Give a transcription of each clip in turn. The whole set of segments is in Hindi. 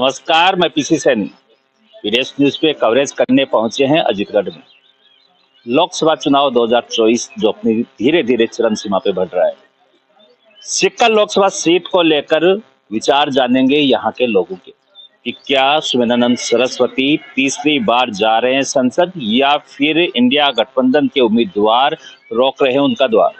नमस्कार, मैं पीसी सैनी विदेश न्यूज पे कवरेज करने पहुंचे हैं अजीतगढ़ में। लोकसभा चुनाव 2024 जो अपनी धीरे धीरे चरम सीमा पे बढ़ रहा है। सिक्कर लोकसभा सीट को लेकर विचार जानेंगे यहाँ के लोगों के कि क्या सुमेधानंद सरस्वती तीसरी बार जा रहे हैं संसद या फिर इंडिया गठबंधन के उम्मीदवार रोक रहे हैं उनका द्वार।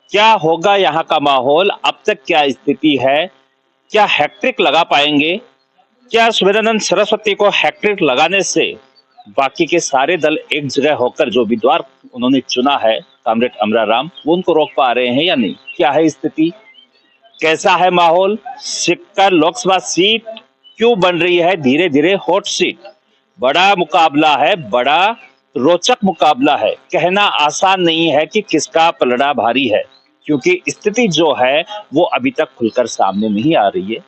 क्या होगा यहाँ का माहौल, अब तक क्या स्थिति है, क्या हैट्रिक लगा पाएंगे, क्या सुमेधानंद सरस्वती को हैट्रिक लगाने से बाकी के सारे दल एक जगह होकर जो उम्मीदवार उन्होंने चुना है कामरेड अमराराम वो उनको रोक पा रहे हैं या नहीं, क्या है स्थिति, कैसा है माहौल। सिक्कर लोकसभा सीट क्यों बन रही है धीरे धीरे हॉट सीट। बड़ा मुकाबला है, बड़ा रोचक मुकाबला है। कहना आसान नहीं है कि किसका पलड़ा भारी है, क्योंकि स्थिति जो है वो अभी तक खुलकर सामने नहीं आ रही है।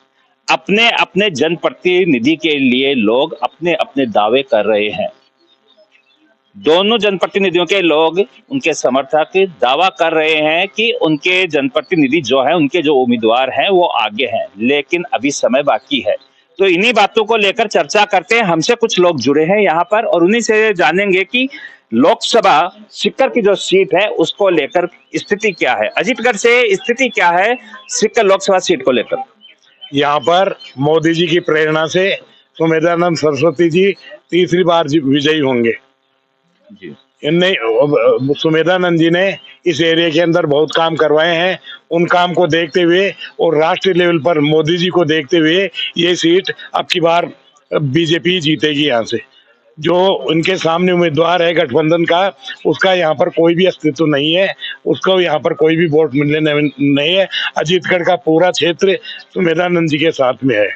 अपने अपने जनप्रतिनिधि के लिए लोग अपने अपने दावे कर रहे हैं। दोनों जनप्रतिनिधियों के लोग, उनके समर्थक दावा कर रहे हैं कि उनके जनप्रतिनिधि जो है, उनके जो उम्मीदवार हैं वो आगे हैं, लेकिन अभी समय बाकी है। तो इन्हीं बातों को लेकर चर्चा करते हैं। हमसे कुछ लोग जुड़े हैं यहाँ पर और उन्हीं से जानेंगे कि लोकसभा सिक्कर की जो सीट है उसको लेकर स्थिति क्या है। अजीतगढ़ से स्थिति क्या है सिक्कर लोकसभा सीट को लेकर। यहाँ पर मोदी जी की प्रेरणा से सुमेधानंद सरस्वती जी तीसरी बार विजयी होंगे जी। इनने सुमेधानंद जी ने इस एरिया के अंदर बहुत काम करवाए हैं। उन काम को देखते हुए और राष्ट्रीय लेवल पर मोदी जी को देखते हुए ये सीट अब की बार बीजेपी जीतेगी। यहाँ से जो उनके सामने उम्मीदवार है गठबंधन का, उसका यहाँ पर कोई भी अस्तित्व नहीं है, उसको यहाँ पर कोई भी वोट मिलने नहीं है। अजीतगढ़ का पूरा क्षेत्र सुमेधानंद जी के साथ में है।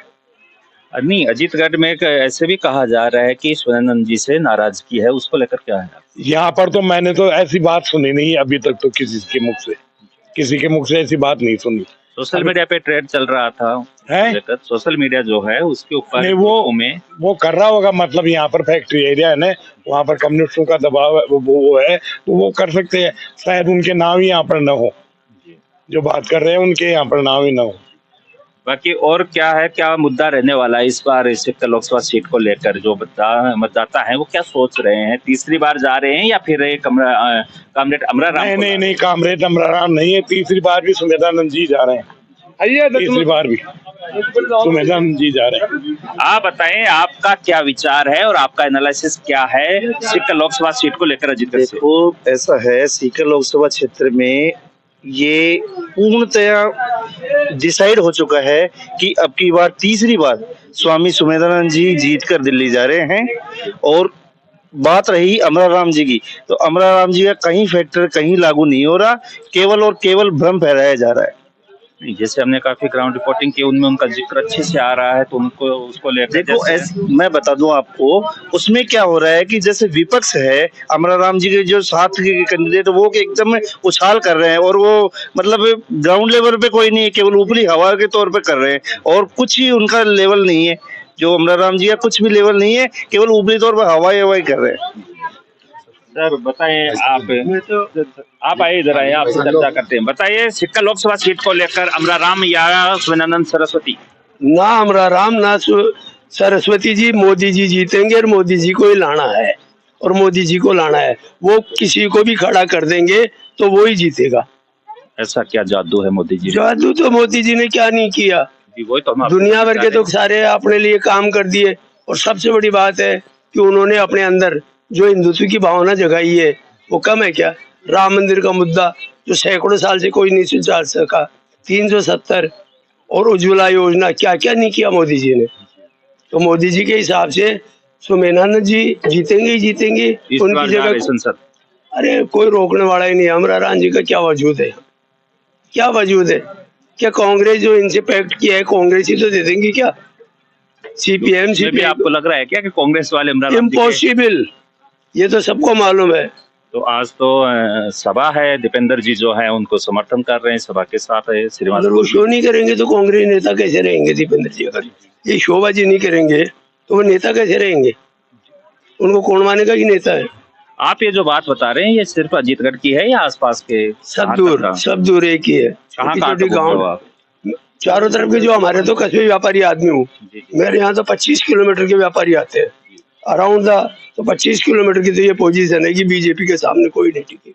नहीं, अजीतगढ़ में ऐसे भी कहा जा रहा है कि सुमेधानंद जी से नाराजगी है, उसको लेकर क्या है। यहाँ पर तो मैंने तो ऐसी बात सुनी नहीं अभी तक, तो किसी के मुख से ऐसी बात नहीं सुनी। सोशल मीडिया पे ट्रेंड चल रहा था है, सोशल मीडिया जो है उसके ऊपर वो कर रहा होगा। मतलब यहाँ पर फैक्ट्री एरिया है ना, वहाँ पर कम्युनिस्टों का दबाव वो है, तो वो कर सकते हैं। शायद उनके नाम ही यहाँ पर न हो, जो बात कर रहे हैं उनके यहाँ पर नाम ही न हो। बाकी और क्या है, क्या मुद्दा रहने वाला है इस बार सिक्कर लोकसभा सीट को लेकर। जो मतदाता है वो क्या सोच रहे हैं, तीसरी बार जा रहे हैं या फिर कामरेड अमराराम। नहीं, कामरेड अमराराम नहीं है, तीसरी बार भी सुमेधानंद जी जा रहे हैं। तीसरी बार भी सुमेधानंद जी जा रहे हैं। आप बताएं, आपका क्या विचार है और आपका एनालिसिस क्या है सिक्कर लोकसभा सीट को लेकर अजीतगढ़ से। देखो, ऐसा है, सीकर लोकसभा क्षेत्र में ये पूर्णतया डिसाइड हो चुका है कि अब की बार तीसरी बार स्वामी सुमेधानंद जी जीतकर दिल्ली जा रहे हैं। और बात रही अमराराम जी की, तो अमराराम जी का कहीं फैक्टर कहीं लागू नहीं हो रहा, केवल और केवल भ्रम फैलाया जा रहा है। जैसे हमने काफी ग्राउंड रिपोर्टिंग की, उनमें उनका जिक्र अच्छे से आ रहा है, तो उनको उसको लेकर देखो, मैं बता दूं आपको, उसमें क्या हो रहा है कि जैसे विपक्ष है, अमराराम जी के जो साथ के कैंडिडेट वो एकदम उछाल कर रहे हैं, और वो मतलब ग्राउंड लेवल पे कोई नहीं है, केवल ऊपरी हवा के तौर पे कर रहे हैं, और कुछ ही उनका लेवल नहीं है। जो अमराराम जी का कुछ भी लेवल नहीं है, केवल ऊपरी तौर पर हवाई कर रहे हैं। सर बताइए, आप आइए इधर आइए, आपसे चर्चा करते हैं। बताइए, सिक्कर लोकसभा सीट को लेकर अमराराम या सुमेधानंद सरस्वती। ना अमराराम ना सरस्वती जी, मोदी जी जीतेंगे और मोदी जी को ही लाना है, और मोदी जी को लाना है। वो किसी को भी खड़ा कर देंगे तो वो ही जीतेगा। ऐसा क्या जादू है मोदी जी? जादू तो मोदी जी ने क्या नहीं किया, वही तो दुनिया भर के तो सारे अपने लिए काम कर दिए। और सबसे बड़ी बात है कि उन्होंने अपने अंदर जो हिंदुत्व की भावना जगाई है वो कम है क्या। राम मंदिर का मुद्दा जो सैकड़ों साल से कोई नहीं सुलझा सका, 370 और उज्ज्वला योजना, क्या क्या नहीं किया मोदी जी ने। तो मोदी जी के हिसाब से सुमेधानंद जी जीतेंगे ही जीतेंगे उनकी जगह। अरे कोई रोकने वाला ही नहीं है। अमराराम जी का क्या वजूद है, क्या वजूद है? क्या कांग्रेस जो इनसे पैक्ट किया है, कांग्रेस ही तो दे देंगी क्या? सीपीएम आपको लग रहा है क्या कि कांग्रेस वाले इम्पॉसिबल, ये तो सबको मालूम है। तो आज तो सभा है, दीपेंद्र जी जो है उनको समर्थन कर रहे हैं, सभा के साथ है श्रीमान। अगर वो शो नहीं करेंगे तो कांग्रेस नेता कैसे रहेंगे? दीपेंद्र जी अगर ये शोबाजी नहीं करेंगे तो वो नेता कैसे रहेंगे? उनको कौन मानेगा कि नेता है? आप ये जो बात बता रहे हैं ये सिर्फ अजीतगढ़ की है या आसपास के? सब दूर एक ही है। चारों तरफ के जो हमारे तो कस्बे व्यापारी आदमी हूँ, मेरे यहाँ तो 25 किलोमीटर के व्यापारी आते हैं अराउंड द, तो 25 किलोमीटर की तो ये पोजीशन है कि बीजेपी के सामने कोई नहीं टिके।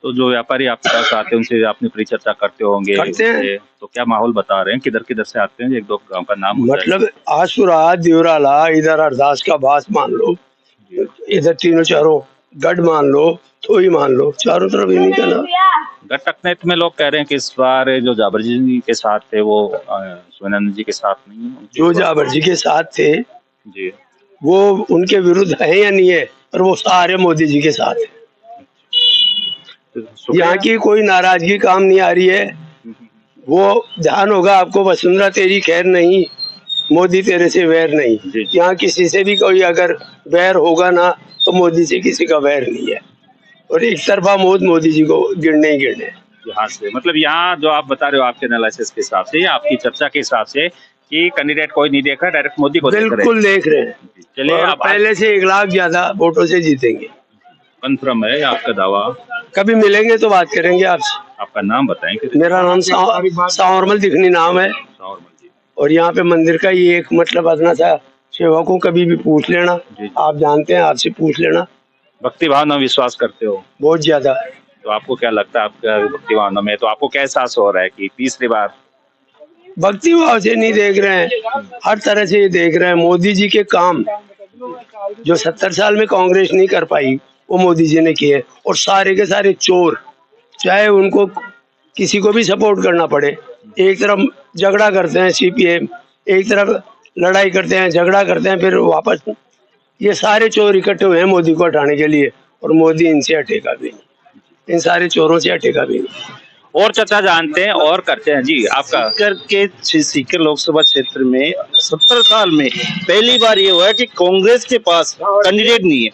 तो जो व्यापारी आपके पास आते हैं उनसे आपने परिचर्चा करते होंगे? करते हैं। तो क्या माहौल बता रहे हैं, किधर किधर से आते हैं? एक दो गांव का नाम बताइए। मतलब आसुरा, देवराला, इधर अरदास का बास मान लो, इधर तीनों चारों गढ़ मान लो, तो ही मान लो, चारों तरफ इन्हीं का नाम। गटकनेत में लोग कह रहे हैं कि इस बार जो जाबर जी के साथ थे वो सुमेधानंद जी के साथ नहीं है। जो जाबर जी के साथ थे जी, वो उनके विरुद्ध है या नहीं है, और वो सारे मोदी जी के साथ है। यहाँ की कोई नाराजगी काम नहीं आ रही है। वो ध्यान होगा आपको, वसुंधरा तेरी खैर नहीं, मोदी तेरे से वैर नहीं। यहाँ किसी से भी कोई अगर वैर होगा ना, तो मोदी से किसी का वैर नहीं है, और एक तरफा मोदी जी को गिरने ही गिरने। यहाँ से मतलब यहाँ जो आप बता रहे हो आपके एनालिसिस के हिसाब से, आपकी चर्चा के हिसाब से कि कैंडिडेट कोई नहीं देख रहा, डायरेक्ट मोदी को देख रहे हैं। बिल्कुल देख रहे हैं। चलिए, और आप पहले से 1 लाख ज्यादा वोटों से जीतेंगे। कंफर्म है आपका दावा? कभी मिलेंगे तो बात करेंगे आपसे। आपका नाम बताएं। मेरा नाम सांवरमल दिखनी नाम है, और यहाँ पे मंदिर का ये एक मतलब अपना सा सेवा को कभी भी पूछ लेना, आप जानते हैं, आपसे पूछ लेना। भक्ति भावना विश्वास करते हो? बहुत ज्यादा। तो आपको क्या लगता है, आपका भक्ति भावना में तो आपको क्या एहसास हो रहा है कि तीसरी बार? भक्ति भाव से नहीं देख रहे हैं, हर तरह से ये देख रहे हैं। मोदी जी के काम जो 70 साल में कांग्रेस नहीं कर पाई, वो मोदी जी ने किए। और सारे के सारे चोर, चाहे उनको किसी को भी सपोर्ट करना पड़े, एक तरफ झगड़ा करते हैं सीपीएम, एक तरफ लड़ाई करते हैं, झगड़ा करते हैं, फिर वापस ये सारे चोर इकट्ठे हुए हैं मोदी को हटाने के लिए, और मोदी इनसे हटेगा भी नहीं, इन सारे चोरों से हटेगा भी नहीं। और चर्चा जानते हैं और करते हैं। जी, आपका सीकर के सीकर लोकसभा क्षेत्र में 70 साल में पहली बार ये हुआ है कि कांग्रेस के पास कैंडिडेट नहीं है,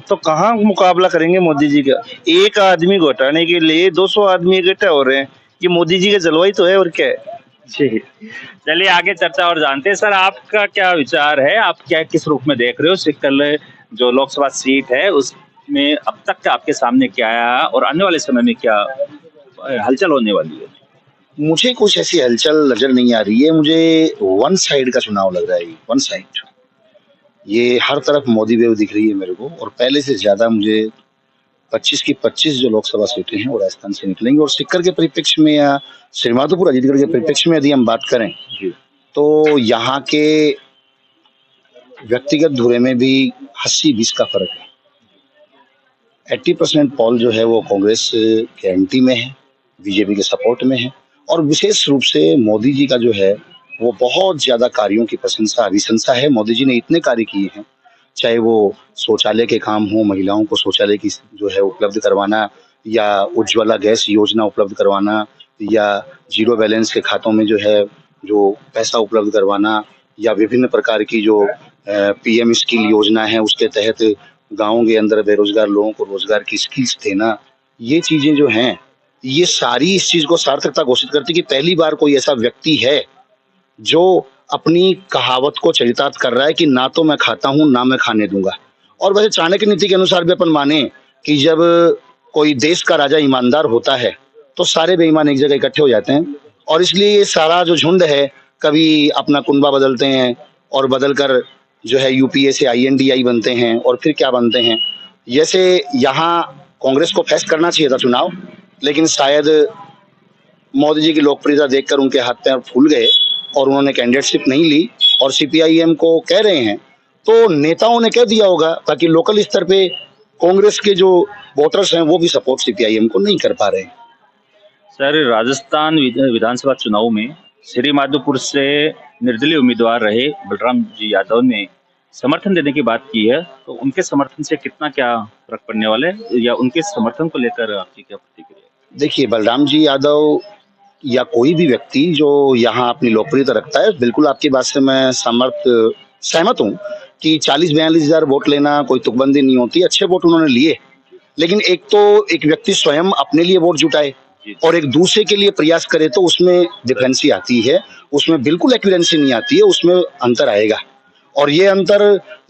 तो कहाँ मुकाबला करेंगे मोदी जी का? एक आदमी को हटाने के लिए 200 आदमी इकट्ठा हो रहे हैं। ये मोदी जी का जलवायु तो है, और क्या है। जी, चलिए आगे चर्चा और जानते हैं। सर, आपका क्या विचार है, आप क्या किस रूप में देख रहे हो सीकर जो लोकसभा सीट है, उसमें अब तक का आपके सामने क्या आया और आने वाले समय में क्या हलचल होने वाली है? मुझे कुछ ऐसी हलचल नजर नहीं आ रही है। मुझे वन साइड का चुनाव लग रहा है, वन साइड। ये हर तरफ मोदी वेव दिख रही है मेरे को, और पहले से ज्यादा मुझे 25 की 25 जो लोकसभा सीटें हैं वो राजस्थान से निकलेंगी। और सीकर के परिप्रेक्ष्य में या श्रीमाधोपुर अजीतगढ़ के परिप्रेक्ष्य में यदि हम बात करें तो यहाँ के व्यक्तिगत धुरे में भी 80-20 का फर्क है। 80% पॉल जो है वो कांग्रेस के एंटी में है, बीजेपी के सपोर्ट में है। और विशेष रूप से मोदी जी का जो है वो बहुत ज्यादा कार्यों की प्रशंसा अभिशंसा है। मोदी जी ने इतने कार्य किए हैं, चाहे वो शौचालय के काम हो, महिलाओं को शौचालय की जो है उपलब्ध करवाना, या उज्ज्वला गैस योजना उपलब्ध करवाना, या जीरो बैलेंस के खातों में जो है जो पैसा उपलब्ध करवाना, या विभिन्न प्रकार की जो पीएम स्किल योजना है उसके तहत गाँव के अंदर बेरोजगार लोगों को रोजगार की स्किल्स देना। ये चीजें जो हैं, ये सारी इस चीज को सार्थकता घोषित करती कि पहली बार कोई ऐसा व्यक्ति है जो अपनी कहावत को चरितार्थ कर रहा है कि ना तो मैं खाता हूं ना मैं खाने दूंगा। और वैसे चाणक्य नीति के अनुसार भी अपन माने कि जब कोई देश का राजा ईमानदार होता है तो सारे बेईमान एक जगह इकट्ठे हो जाते हैं। और इसलिए ये सारा जो झुंड है कभी अपना कुनबा बदलते हैं, और बदल कर जो है यूपीए से INDI बनते हैं, और फिर क्या बनते हैं। जैसे यहाँ कांग्रेस को फेस करना चाहिए था चुनाव, लेकिन शायद मोदी जी की लोकप्रियता देखकर उनके हाथ पैर फूल गए और उन्होंने कैंडिडेटशिप नहीं ली, और CPIM को कह रहे हैं। तो नेताओं ने कह दिया होगा, ताकि लोकल स्तर पे कांग्रेस के जो वोटर्स हैं वो भी सपोर्ट CPIM को नहीं कर पा रहे हैं। सर, राजस्थान विधानसभा चुनाव में श्रीमाधोपुर से निर्दलीय उम्मीदवार रहे बलराम जी यादव ने समर्थन देने की बात की है, तो उनके समर्थन से कितना क्या फर्क पड़ने वाला है, या उनके समर्थन को लेकर आपकी क्या प्रतिक्रिया है? देखिए, बलराम जी यादव या कोई भी व्यक्ति जो यहाँ अपनी लोकप्रियता रखता है, बिल्कुल आपकी बात से मैं सहमत हूँ कि 40-42 हजार वोट लेना कोई तुकबंदी नहीं होती। अच्छे वोट उन्होंने लिए, लेकिन एक तो एक व्यक्ति स्वयं अपने लिए वोट जुटाए और एक दूसरे के लिए प्रयास करे तो उसमें डिफरेंसी आती है, उसमें बिल्कुल एक्यूरेंसी नहीं आती है, उसमें अंतर आएगा। और ये अंतर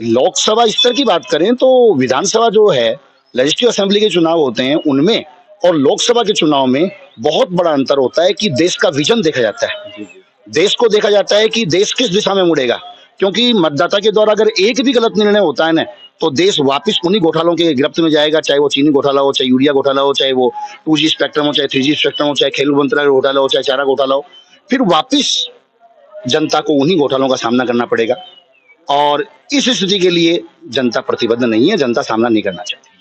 लोकसभा स्तर की बात करें तो विधानसभा जो है, लेजिस्लेटिव असेंबली के चुनाव होते हैं, उनमें और लोकसभा के चुनाव में बहुत बड़ा अंतर होता है कि देश का विजन देखा जाता है, देश को देखा जाता है कि देश किस दिशा में मुड़ेगा। क्योंकि मतदाता के द्वारा अगर एक भी गलत निर्णय होता है ना, तो देश वापस उन्हीं घोटालों के गिरफ्त में जाएगा, चाहे वो चीनी घोटाला हो, चाहे यूरिया घोटाला हो, चाहे वो 2G स्पेक्ट्रम हो, चाहे 3G स्पेक्ट्रम हो, चाहे खेल मंत्रालय घोटाला हो, चाहे चारा घोटाला हो। फिर वापस जनता को उन्हीं घोटालों का सामना करना पड़ेगा और इस स्थिति के लिए जनता प्रतिबद्ध नहीं है, जनता सामना नहीं करना चाहती।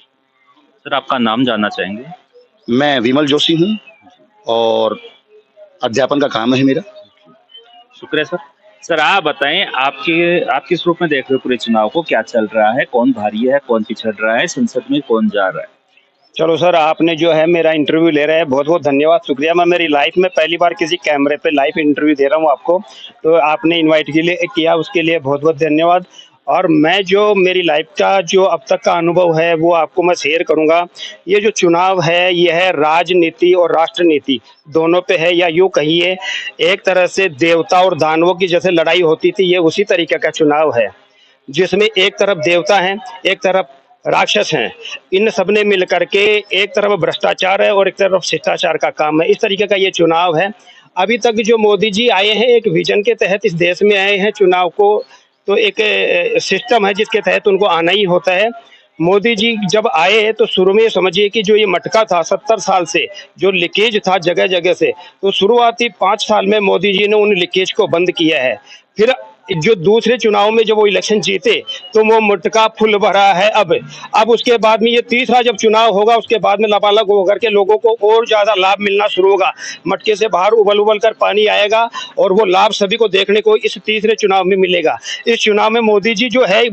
सर आपका नाम जानना चाहेंगे? मैं विमल जोशी हूँ और अध्यापन का काम है मेरा। शुक्रिया सर। सर आप बताएं, आप किस रूप में देख रहे हो पूरे चुनाव को? क्या चल रहा है, कौन भारी है, कौन पिछड़ रहा है, संसद में कौन जा रहा है? चलो सर, आपने जो है मेरा इंटरव्यू ले रहे हैं, बहुत बहुत धन्यवाद, शुक्रिया। मैं मेरी लाइफ में पहली बार किसी कैमरे पे लाइव इंटरव्यू दे रहा हूँ आपको, तो आपने इनवाइट के लिए किया, उसके लिए बहुत बहुत धन्यवाद। और मैं जो मेरी लाइफ का जो अब तक का अनुभव है वो आपको मैं शेयर करूंगा। ये जो चुनाव है ये है राजनीति और राष्ट्रनीति दोनों पे है, या यूँ कहिए एक तरह से देवता और दानवों की जैसे लड़ाई होती थी, ये उसी तरीके का चुनाव है, जिसमें एक तरफ देवता हैं, एक तरफ राक्षस हैं। इन सब ने मिल करके एक तरफ भ्रष्टाचार है और एक तरफ शिष्टाचार का काम है। इस तरीके का ये चुनाव है। अभी तक जो मोदी जी आए हैं एक विजन के तहत इस देश में आए हैं, चुनाव को तो एक सिस्टम है जिसके तहत उनको आना ही होता है। मोदी जी जब आए तो शुरू में समझिए कि जो ये मटका था 70 साल से जो लीकेज था जगह जगह से, तो शुरुआती 5 साल में मोदी जी ने उन लीकेज को बंद किया है। फिर जो दूसरे चुनाव में जब वो इलेक्शन जीते तो वो मटका फुल भरा है। अब उसके बाद में ये तीसरा जब चुनाव होगा उसके बाद में लबालब होकर के लोगों को और ज्यादा लाभ मिलना शुरू होगा, मटके से बाहर उबल उबल कर पानी आएगा और वो लाभ सभी को देखने को इस तीसरे चुनाव में मिलेगा। इस चुनाव में मोदी जी जो है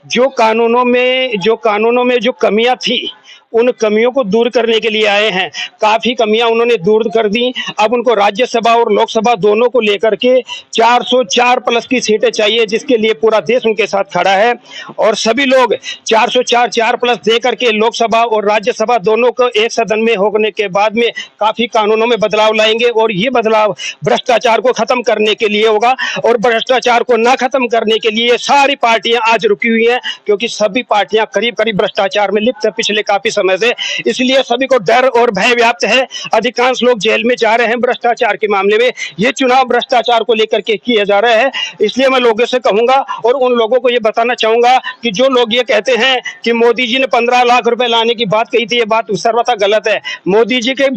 जो कानूनों में जो कमियां थी उन कमियों को दूर करने के लिए आए हैं। काफी कमियां उन्होंने दूर कर दी। अब उनको राज्यसभा और लोकसभा दोनों को लेकर के 404 प्लस की सीटें चाहिए, जिसके लिए पूरा देश उनके साथ खड़ा है। और सभी लोग 404 प्लस दे करके लोकसभा और राज्यसभा दोनों को एक सदन में होने के बाद में काफी कानूनों में बदलाव लाएंगे और ये बदलाव भ्रष्टाचार को खत्म करने के लिए होगा। और भ्रष्टाचार को ना खत्म करने के लिए सारी पार्टियां आज रुकी हुई हैं, क्योंकि सभी पार्टियां करीब करीब भ्रष्टाचार में लिप्त है पिछले काफी समय से। इसलिए सभी को डर और भय व्याप्त है। अधिकांश लोग जेल में जा रहे हैं भ्रष्टाचार के मामले में। ये चुनाव भ्रष्टाचार को लेकर के किया जा रहा है। इसलिए मैं लोगों से कहूंगा और उन लोगों को ये बताना चाहूंगा कि जो लोग ये कहते हैं कि मोदी जी ने 15 लाख रुपए लाने की बात कही थी, ये बात सर्वथा गलत है। मोदी जी के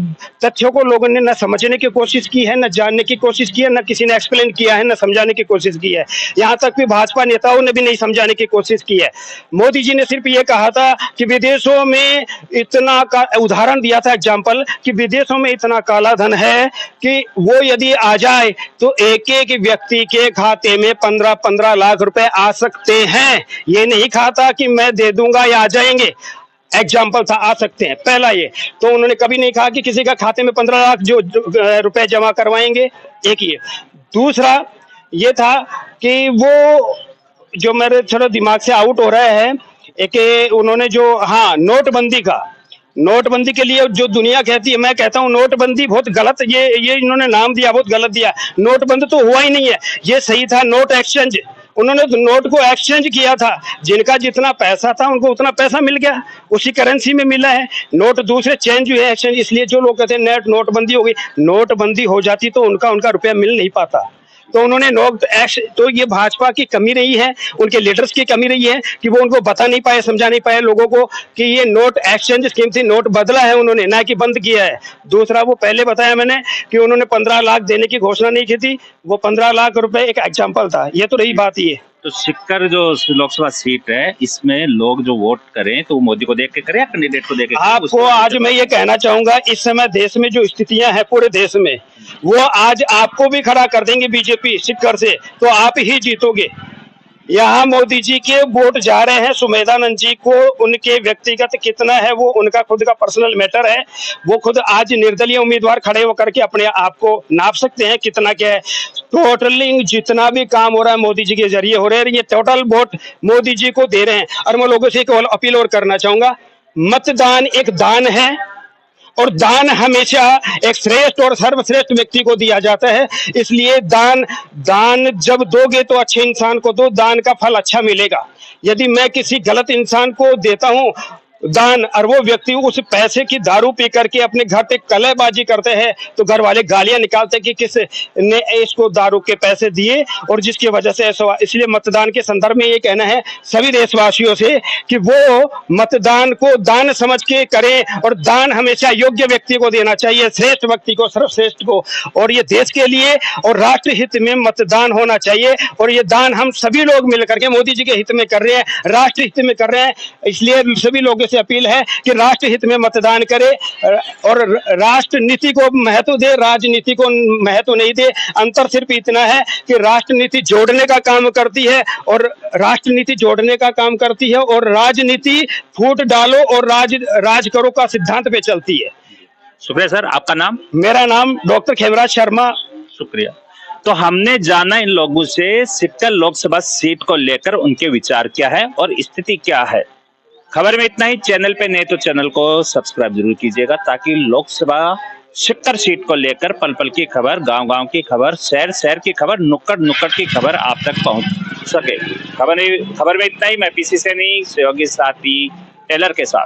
तथ्यों को लोगों ने न समझने की कोशिश की है, न जानने की कोशिश की है, न किसी ने एक्सप्लेन किया है, न समझाने की कोशिश की है। यहाँ तक भी भाजपा नेताओं ने भी नहीं समझाने की कोशिश की है। मोदी जी ने सिर्फ ये कहा था कि विदेशों में इतना का उदाहरण दिया था, एग्जाम्पल, कि विदेशों में इतना काला धन है कि वो यदि आ जाए तो एक एक व्यक्ति के खाते में 15-15 लाख रुपए आ सकते हैं। ये नहीं कहा था कि मैं दे दूंगा या आ जाएंगे, एग्जाम्पल था आ सकते हैं। पहला ये तो उन्होंने कभी नहीं कहा कि किसी का खाते में 15 लाख जो रुपए जमा करवाएंगे, एक ये। दूसरा ये था कि वो जो मेरे थोड़ा दिमाग से आउट हो रहा है, एक उन्होंने जो नोटबंदी के लिए जो दुनिया कहती है, मैं कहता हूं नोटबंदी बहुत गलत, ये इन्होंने नाम दिया बहुत गलत दिया। नोटबंदी तो हुआ ही नहीं है, ये सही था नोट एक्सचेंज। उन्होंने तो नोट को एक्सचेंज किया था, जिनका जितना पैसा था उनको उतना पैसा मिल गया, उसी करेंसी में मिला है। नोट दूसरे चेंज हुए एक्सचेंज, इसलिए जो लोग कहते हैं नोटबंदी हो गई, नोटबंदी हो जाती तो उनका रुपया मिल नहीं पाता। तो उन्होंने तो ये भाजपा की कमी रही है, उनके लीडर्स की कमी रही है कि वो उनको बता नहीं पाए, समझा नहीं पाए लोगों को कि ये नोट एक्सचेंज स्कीम थी, नोट बदला है उन्होंने, ना कि बंद किया है। दूसरा वो पहले बताया मैंने कि उन्होंने 15 लाख देने की घोषणा नहीं की थी, वो 15 लाख रुपए एक एग्जाम्पल था। ये तो रही बात ये। तो सिक्कर जो लोकसभा सीट है इसमें लोग जो वोट करें तो मोदी को देख के करें या कैंडिडेट को देख के? आपको आज मैं ये कहना चाहूंगा, इस समय देश में जो स्थितियां हैं पूरे देश में, वो आज आपको भी खड़ा कर देंगे बीजेपी सिक्कर से, तो आप ही जीतोगे। यहाँ मोदी जी के वोट जा रहे हैं सुमेधानंद जी को, उनके व्यक्तिगत कितना है वो उनका खुद का पर्सनल मैटर है। वो खुद आज निर्दलीय उम्मीदवार खड़े होकर के अपने आप को नाप सकते हैं कितना क्या है। टोटलिंग जितना भी काम हो रहा है मोदी जी के जरिए हो रहे हैं, ये टोटल वोट मोदी जी को दे रहे हैं। और मैं लोगों से एक अपील और करना चाहूंगा, मतदान एक दान है और दान हमेशा एक श्रेष्ठ और सर्वश्रेष्ठ व्यक्ति को दिया जाता है। इसलिए दान जब दोगे तो अच्छे इंसान को दो, दान का फल अच्छा मिलेगा। यदि मैं किसी गलत इंसान को देता हूं दान, और वो व्यक्ति उस पैसे की दारू पी करके अपने घर पे कलहबाजी करते हैं तो घर वाले गालियां निकालते हैं कि किस ने इसको दारू के पैसे दिए और जिसकी वजह से ऐसा हुआ। इसलिए मतदान के संदर्भ में ये कहना है सभी देशवासियों से कि वो मतदान को दान समझ के करें और दान हमेशा योग्य व्यक्ति को देना चाहिए, श्रेष्ठ व्यक्ति को, सर्वश्रेष्ठ को, और ये देश के लिए और राष्ट्र हित में मतदान होना चाहिए। और ये दान हम सभी लोग मिलकर के मोदी जी के हित में कर रहे हैं, राष्ट्र हित में कर रहे हैं। इसलिए सभी लोगों से अपील है कि राष्ट्र हित में मतदान करें और राष्ट्र नीति को महत्व दे, राजनीति को महत्व नहीं दे। अंतर सिर्फ इतना है कि राष्ट्रनीति जोड़ने का काम करती है और राष्ट्रनीति जोड़ने का काम करती है और राजनीति फूट डालो और राज करो का सिद्धांत पे चलती है। शुक्रिया सर, आपका नाम? मेरा नाम डॉक्टर खेमराज शर्मा। शुक्रिया। तो हमने जाना इन लोगों से सिक्कर लोकसभा सीट को लेकर उनके विचार क्या है और स्थिति क्या है। खबर में इतना ही। चैनल पे नए तो चैनल को सब्सक्राइब जरूर कीजिएगा ताकि लोकसभा सिक्कर सीट को लेकर पल पल की खबर, गांव-गांव की खबर, शहर की खबर, नुक्कड़ की खबर आप तक पहुंच सके। खबर में इतना ही। मैं पीसी सैनी, सहयोगी साथी टेलर के साथ।